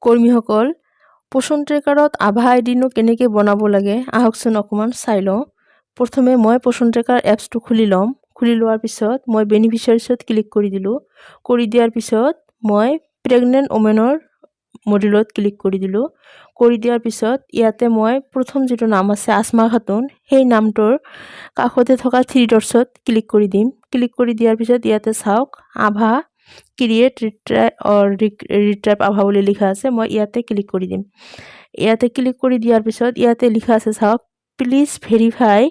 কৰ্মীসকল পোষণ ট্ৰেকাৰত আভা আইডিনো কেনেকৈ বনাব লাগে আহকচোন অকণমান চাই লওঁ। প্ৰথমে মই পোষণ ট্ৰেকাৰ এপছটো খুলি ল'ম। খুলি লোৱাৰ পিছত মই বেনিফিচিয়াৰিছত ক্লিক কৰি দিলোঁ। কৰি দিয়াৰ পিছত মই প্ৰেগনেণ্ট ওমেনৰ মডিউলত ক্লিক কৰি দিলোঁ। কৰি দিয়াৰ পিছত ইয়াতে মই প্ৰথম যিটো নাম আছে আসমা খাতুন, সেই নামটোৰ কাষতে থকা থ্ৰী ডটছত ক্লিক কৰি দিম। ক্লিক কৰি দিয়াৰ পিছত ইয়াতে চাওক আভা ক্ৰিয়েট ৰিট্ৰাইভ আভা বুলি লিখা আছে। মই ইয়াতে ক্লিক কৰি দিম। ইয়াতে ক্লিক কৰি দিয়াৰ পিছত ইয়াতে লিখা আছে চাওক please verify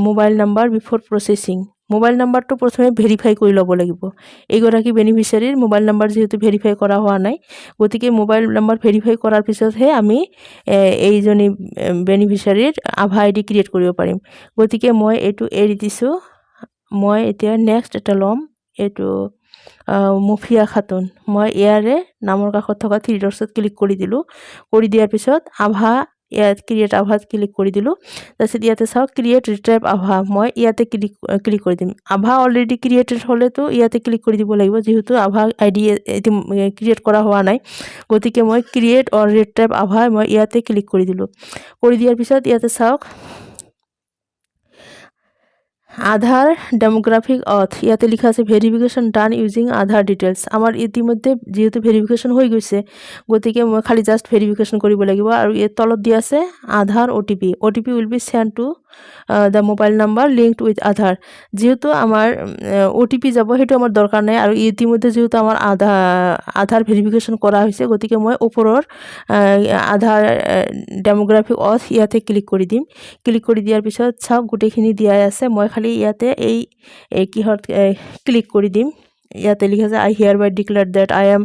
mobile number before processing. Mobile নাম্বাৰটো প্ৰথমে ভেৰিফাই কৰি ল'ব লাগিব। এইগৰাকী বেনিফিচিয়াৰীৰ মোবাইল নাম্বাৰ যিহেতু ভেৰিফাই কৰা হোৱা নাই, গতিকে মোবাইল নাম্বাৰ ভেৰিফাই কৰাৰ পিছতহে আমি এইজনী বেনিফিচিয়াৰীৰ আভা আইডি ক্ৰিয়েট কৰিব পাৰিম। গতিকে মই এইটো এৰি দিছোঁ। মই এতিয়া নেক্সট এটা ল'ম, এইটো মুফিয়া খাতুন। মই ইয়াৰে নামৰ কাষত থকা থ্ৰী ডটছত ক্লিক কৰি দিলোঁ। কৰি দিয়াৰ পিছত আভা ইয়াত ক্ৰিয়েট আভাত ক্লিক কৰি দিলোঁ। তাৰপিছত ইয়াতে চাওক ক্ৰিয়েট ৰিট্ৰাইভ আভা, মই ইয়াতে ক্লিক কৰি দিম। আভা অলৰেডি ক্ৰিয়েটেড হ'লেতো ইয়াতে ক্লিক কৰি দিব লাগিব, যিহেতু আভা আইডি ক্ৰিয়েট কৰা হোৱা নাই। গতিকে মই ক্ৰিয়েট ৰিট্ৰাইভ আভা মই ইয়াতে ক্লিক কৰি দিলোঁ। কৰি দিয়াৰ পিছত ইয়াতে চাওক আধাৰ ডেমোগ্ৰাফিক ইয়াতে লিখা আছে ভেৰিফিকেশ্যন ডান ইউজিং আধাৰ ডিটেইলছ। আমাৰ ইতিমধ্যে যিহেতু ভেৰিফিকেশ্যন হৈ গৈছে, গতিকে মই খালি জাষ্ট ভেৰিফিকেশ্যন কৰিব লাগিব। আৰু ইয়াৰ তলত দিয়া আছে Aadhaar OTP will be send to the mobile number linked with Aadhaar. যিহেতু আমাৰ OTP যাব, সেইটো আমাৰ দৰকাৰ নাই। আৰু ইতিমধ্যে যিহেতু আমাৰ আধাৰ ভেৰিফিকেশ্যন কৰা হৈছে, গতিকে মই ওপৰৰ আধাৰ ডেমোগ্ৰাফিক ইয়াতে ক্লিক কৰি দিম। ক্লিক কৰি দিয়াৰ পিছত চাওক গোটেইখিনি দিয়াই আছে। মই খালি ইয়াতে কিহত ক্লিক কৰি দিম। ইয়াতে লিখা আছে I hereby declare that I am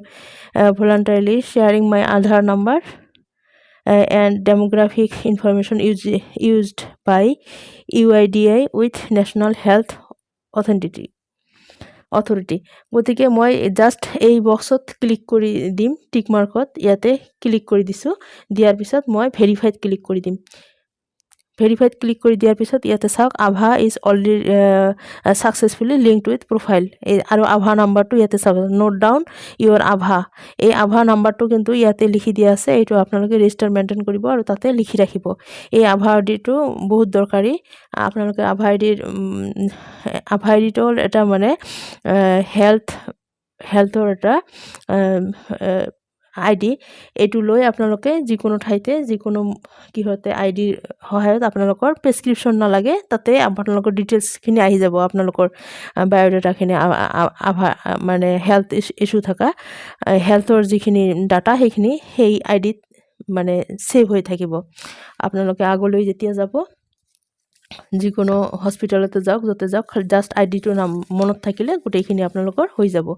voluntarily sharing my Aadhaar number and demographic information used by UIDAI with national health authority. গতিকে মই জাষ্ট এই বক্সত ক্লিক কৰি দিম, টিক মাৰ্কত ইয়াতে ক্লিক কৰি দিছোঁ। দিয়াৰ পিছত মই ভেৰিফাইড ক্লিক কৰি দিম। ভেৰিফাইড ক্লিক কৰি দিয়াৰ পিছত ইয়াতে চাওক আভা is already successfully linked with profile. আৰু আভা নাম্বাৰটো ইয়াতে চাওক নোট ডাউন ইউৰ আভা। এই আভা নাম্বাৰটো কিন্তু ইয়াতে লিখি দিয়া আছে। এইটো আপোনালোকে ৰেজিষ্টাৰ মেইনটেইন কৰিব আৰু তাতে লিখি ৰাখিব। এই আভা আইডিটো বহুত দৰকাৰী। আপোনালোকে আভা আইডিটো হ'ল এটা মানে হেল্থৰ এটা আইডি। এইটো লৈ আপোনালোকে যিকোনো ঠাইতে যিকোনো কিহতে আইডিৰ সহায়ত আপোনালোকৰ প্ৰেছক্ৰিপশ্যন নালাগে, তাতে আপোনালোকৰ ডিটেইলছখিনি আহি যাব। আপোনালোকৰ বায়'ডাটাখিনি মানে হেল্থ ইছ্যু থকা হেল্থৰ যিখিনি ডাটা সেইখিনি সেই আইডিত মানে ছেভ হৈ থাকিব। আপোনালোকে আগলৈ যেতিয়া যাব, যিকোনো হস্পিটেলতে যাওক, য'তে যাওক, জাষ্ট আইডিটোৰ নাম মনত থাকিলে গোটেইখিনি আপোনালোকৰ হৈ যাব।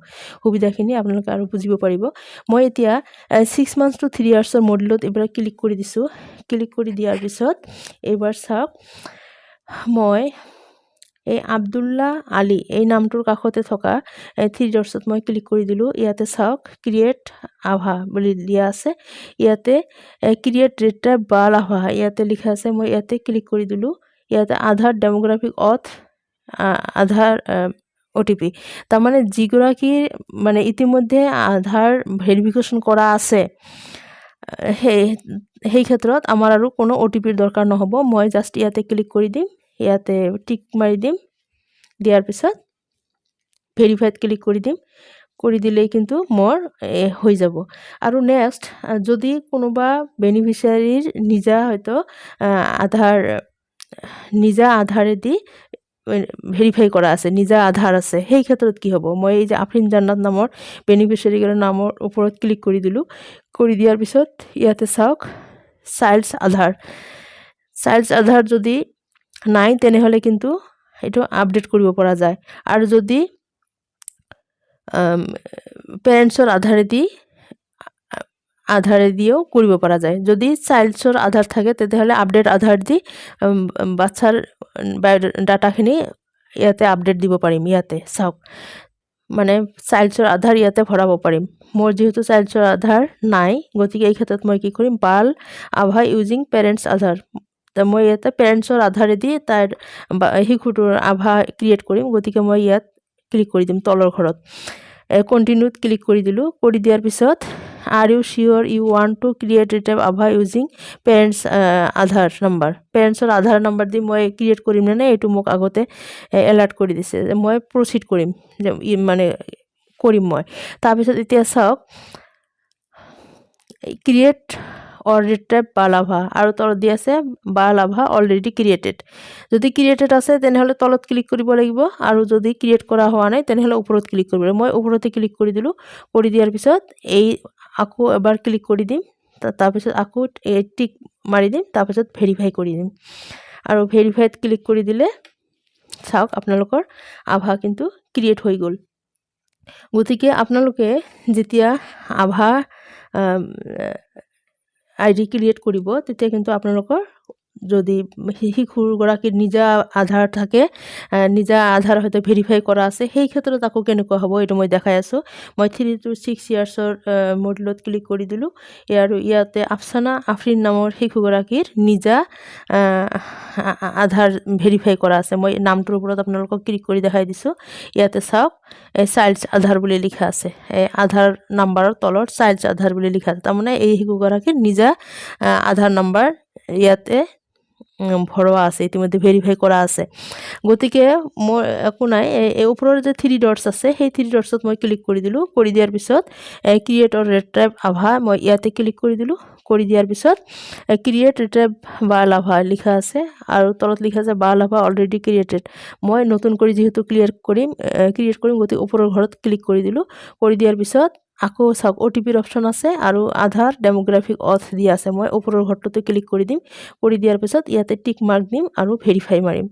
সুবিধাখিনি আপোনালোকে আৰু বুজিব পাৰিব। মই এতিয়া 6 months to 3 years মডিউলত এইবাৰ ক্লিক কৰি দিছোঁ। ক্লিক কৰি দিয়াৰ পিছত এইবাৰ চাওক মই এই আব্দুল্লা আলী এই নামটোৰ কাষতে থকা থ্ৰী ডটছত মই ক্লিক কৰি দিলোঁ। ইয়াতে চাওক ক্ৰিয়েট আভা বুলি দিয়া আছে। ইয়াতে ক্ৰিয়েট ৰিট্ৰাইভ বাল আভা ইয়াতে লিখা আছে। মই ইয়াতে ক্লিক কৰি দিলোঁ। ইয়াতে আধাৰ ডেমোগ্ৰাফিক আধাৰ OTP। তাৰমানে যিগৰাকীৰ মানে ইতিমধ্যে আধাৰ ভেৰিফিকেশ্যন কৰা আছে, সেই ক্ষেত্ৰত আমাৰ আৰু কোনো OTPৰ দৰকাৰ নহ'ব। মই জাষ্ট ইয়াতে ক্লিক কৰি দিম, ইয়াতে টিক মাৰি দিম। দিয়াৰ পিছত ভেৰিফাইড ক্লিক কৰি দিম। কৰি দিলেই কিন্তু মোৰ হৈ যাব। আৰু নেক্সট যদি কোনোবা বেনিফিচিয়াৰীৰ হয়তো নিজা আধাৰেদি ভেৰিফাই কৰা আছে, নিজা আধাৰ আছে, সেই ক্ষেত্ৰত কি হ'ব? মই এই যে আফৰিন জান্নাত নামৰ বেনিফিচিয়াৰীৰ নামৰ ওপৰত ক্লিক কৰি দিলোঁ। কৰি দিয়াৰ পিছত ইয়াতে চাওক চাইল্ডছ আধাৰ যদি নাই, তেনেহ'লে কিন্তু এইটো আপডেট কৰিব পৰা যায়। আৰু যদি পেৰেণ্টছৰ আধাৰেদিও কৰিব পৰা যায়। যদি চাইল্ডছৰ আধাৰ থাকে, তেতিয়াহ'লে আপডেট আধাৰ দি বাচ্ছাৰ ডাটাখিনি ইয়াতে আপডেট দিব পাৰিম। ইয়াতে চাওক মানে চাইল্ডছৰ আধাৰ ইয়াতে ভৰাব পাৰিম। মোৰ যিহেতু চাইল্ডছৰ আধাৰ নাই, গতিকে এই ক্ষেত্ৰত মই কি কৰিম, বাল আভা ইউজিং পেৰেণ্টছ আধাৰ। মই ইয়াতে পেৰেণ্টছৰ আধাৰেদি তাৰ শিশুটোৰ আভা ক্ৰিয়েট কৰিম। গতিকে মই ইয়াত ক্লিক কৰি দিম তলৰ ঘৰত। কণ্টিনিউত ক্লিক কৰি দিলোঁ। কৰি দিয়াৰ পিছত are you sure you want to create retype আভা ইউজিং পেৰেণ্টছ আধাৰ নাম্বাৰ। পেৰেণ্টছৰ আধাৰ নাম্বাৰ দি মই ক্ৰিয়েট কৰিম নে নাই এইটো মোক আগতে এলাৰ্ট কৰি দিছে যে মই প্ৰচিড কৰিম, যে মানে কৰিম মই। তাৰপিছত এতিয়া চাওক ক্ৰিয়েট অৰ ৰিট্ৰাইভ বা লাভা আৰু তলত দি আছে বা লাভা অলৰেডি ক্ৰিয়েটেড। যদি ক্ৰিয়েটেড আছে তেনেহ'লে তলত ক্লিক কৰিব লাগিব, আৰু যদি ক্ৰিয়েট কৰা হোৱা নাই তেনেহ'লে ওপৰত ক্লিক কৰিব লাগিব। মই ওপৰতে ক্লিক কৰি দিলোঁ। কৰি দিয়াৰ পিছত এই আকৌ এবাৰ ক্লিক কৰি দিম, তাৰপিছত আকৌ এই টিক মাৰি দিম, তাৰপিছত ভেৰিফাই কৰি দিম। আৰু ভেৰিফাইত ক্লিক কৰি দিলে চাওক আপোনালোকৰ আভা কিন্তু ক্ৰিয়েট হৈ গ'ল। গতিকে আপোনালোকে যেতিয়া আভা আইডি ক্ৰিয়েট কৰিব তেতিয়া কিন্তু আপোনালোকৰ যদি শিশুগৰাকীৰ নিজা আধাৰ থাকে, নিজা আধাৰ হয়তো ভেৰিফাই কৰা আছে, সেই ক্ষেত্ৰত আকৌ কেনেকুৱা হ'ব এইটো মই দেখাই আছোঁ। মই 3 to 6 ইয়াৰ্ছৰ মডেলত ক্লিক কৰি দিলোঁ, আৰু ইয়াতে আফচানা আফৰিন নামৰ শিশুগৰাকীৰ নিজা আধাৰ ভেৰিফাই কৰা আছে। মই নামটোৰ ওপৰত আপোনালোকক ক্লিক কৰি দেখাই দিছোঁ। ইয়াতে চাওক চাইল্ডছ আধাৰ বুলি লিখা আছে, এই আধাৰ নাম্বাৰৰ তলত চাইল্ডছ আধাৰ বুলি লিখা আছে। তাৰমানে এই শিশুগৰাকীৰ নিজা আধাৰ নাম্বাৰ ইয়াতে ভৰোৱা আছে, ইতিমধ্যে ভেৰিফাই কৰা আছে। গতিকে মোৰ একো নাই, এই ওপৰৰ যে 3 ডটছ আছে সেই 3 ডটছত মই ক্লিক কৰি দিলোঁ। কৰি দিয়াৰ পিছত ক্ৰিয়েট অৰ ৰিট্ৰাইভ আভা মই ইয়াতে ক্লিক কৰি দিলোঁ। কৰি দিয়াৰ পিছত ক্ৰিয়েট ৰিট্ৰাইভ বা লাভা লিখা আছে, আৰু তলত লিখা আছে বা লাভা অলৰেডি ক্ৰিয়েটেড। মই নতুন কৰি যিহেতু ক্ৰিয়েট কৰিম, গতিকে ওপৰৰ ঘৰত ক্লিক কৰি দিলোঁ। কৰি দিয়াৰ পিছত আকৌ চাওক OTPৰ অপশ্যন আছে আৰু আধাৰ ডেমোগ্ৰাফিক অথ দিয়া আছে। মই ওপৰৰ ঘৰটোতে ক্লিক কৰি দিম। কৰি দিয়াৰ পিছত ইয়াতে টিক মাৰ্ক দিম আৰু ভেৰিফাই মাৰিম।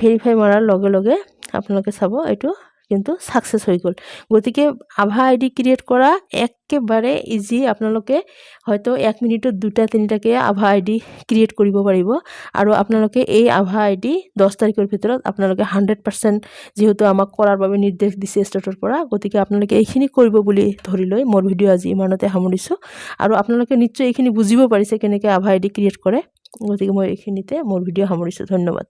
ভেৰিফাই মাৰাৰ লগে লগে আপোনালোকে চাব এইটো কিন্তু ছাকচেছ হৈ গ'ল। গতিকে আভা আইডি ক্ৰিয়েট কৰা একেবাৰে ইজি। আপোনালোকে হয়তো 1 মিনিটত 2টা-3টাকৈ আভা আইডি ক্ৰিয়েট কৰিব পাৰিব। আৰু আপোনালোকে এই আভা আইডি 10 তাৰিখৰ ভিতৰত আপোনালোকে 100% যিহেতু আমাক কৰাৰ বাবে নিৰ্দেশ দিছে ষ্টেটৰ পৰা, গতিকে আপোনালোকে এইখিনি কৰিব বুলি ধৰি লৈ মোৰ ভিডিঅ' আজি ইমানতে সামৰিছোঁ। আৰু আপোনালোকে নিশ্চয় এইখিনি বুজিব পাৰিছে কেনেকৈ আভা আইডি ক্ৰিয়েট কৰে। গতিকে মই এইখিনিতে মোৰ ভিডিঅ' সামৰিছোঁ। ধন্যবাদ।